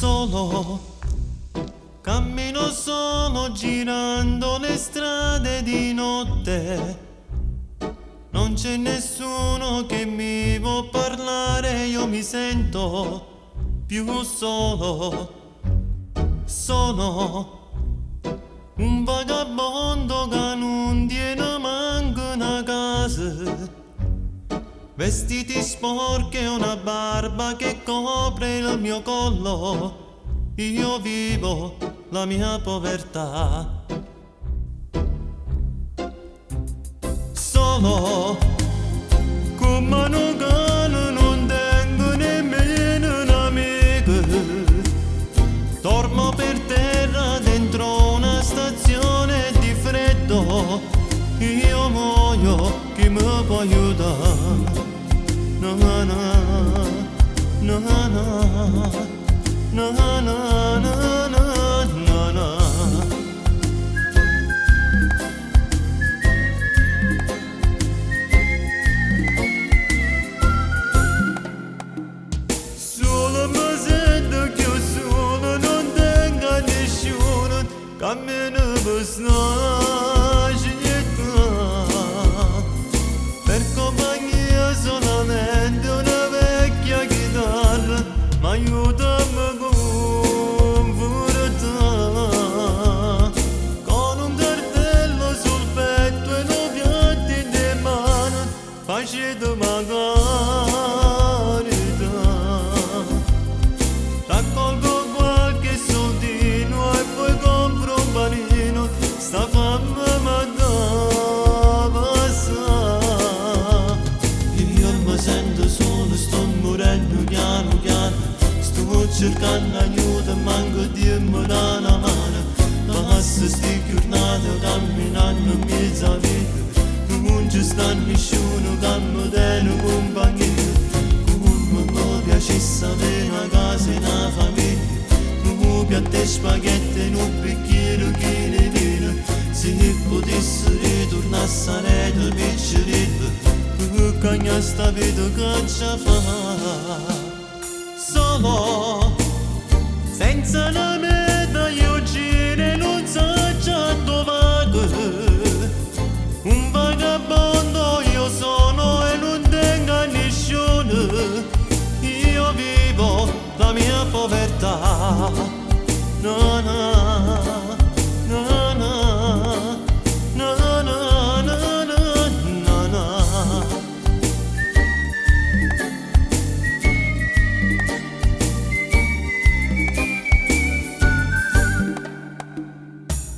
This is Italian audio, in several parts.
Solo, cammino solo girando le strade di notte. Non c'è nessuno che mi può parlare, io mi sento più solo. Sono un vagabondo che non tiene manco una casa. Vestiti sporchi e una barba che copre il mio collo. Io vivo la mia povertà. Solo con mano cane non tengo nemmeno un'amica. Dormo per terra dentro una stazione di freddo. Io muoio, chi mi può aiutare? Na na na na na na na na na. Solo mi sento che solo non tengo nessuno, cammino per strada per compagnia solamente una vecchia chitarra, ma aiutami con verità, con un cartello sul petto e due piatti di mano, facete carità. Raccolgo qualche soldino e poi compro un panino, sta fame mi dà passare. Io mi sento solo, sto morendo piano piano, sto cercando aiuto e manco Dio dà una mano. Passo sti giornate camminando in mezzo a vita, non ci sta nessuno che mi tiene compagnia. Come mi piacesse avere una casa e una famiglia, un piatto di spaghetti e un bicchiere di vino. Se potessi ritornare a Salerno piccerino, cagna sta vita che ci fa. Solo, senza una meta io giro e non so già dove vado. Un vagabondo io sono e non tengo nessuno. Io vivo la mia povertà. No, no, no, no, no, no, no, no, no.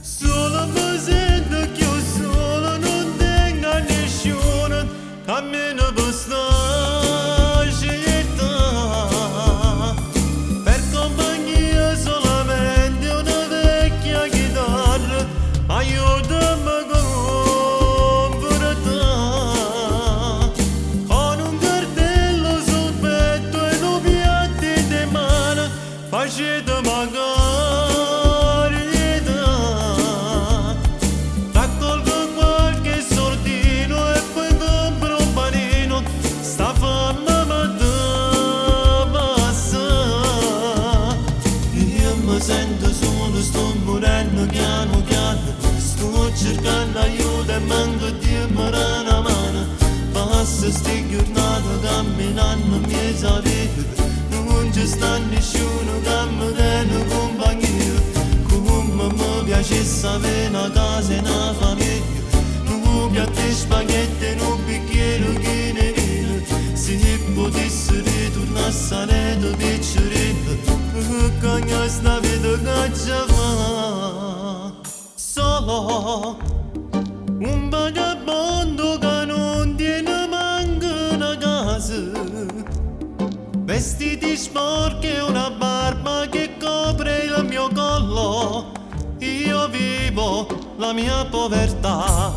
Solo mi sento che io solo non tengo nessuno, cammino per sta città, per compagnia solamente una vecchia chitarra, aiutami con verità, con un cartello sul petto e due piatti di mano, facetemi carità. Raccolgo qualche soldino e poi compro un panino, sta fame mi dà passare. Io mi sento solo, sto morendo piano piano, sto cercando aiuto e manco Dio mi dà una mano. Passo sti giornate camminando in mezzo a vita, non ci sta nessuno che mi tiene compagnia. Come mi piacesse avere una casa e una famiglia, un piatto di spaghetti e un bicchiere di vino. Se potessi ritornare a Salerno piccerino, cagna sta vita che ci fa. Solo un vagabondo che non tiene manco una casa, vestiti sporchi e una barba che copre il mio collo. Io vivo la mia povertà.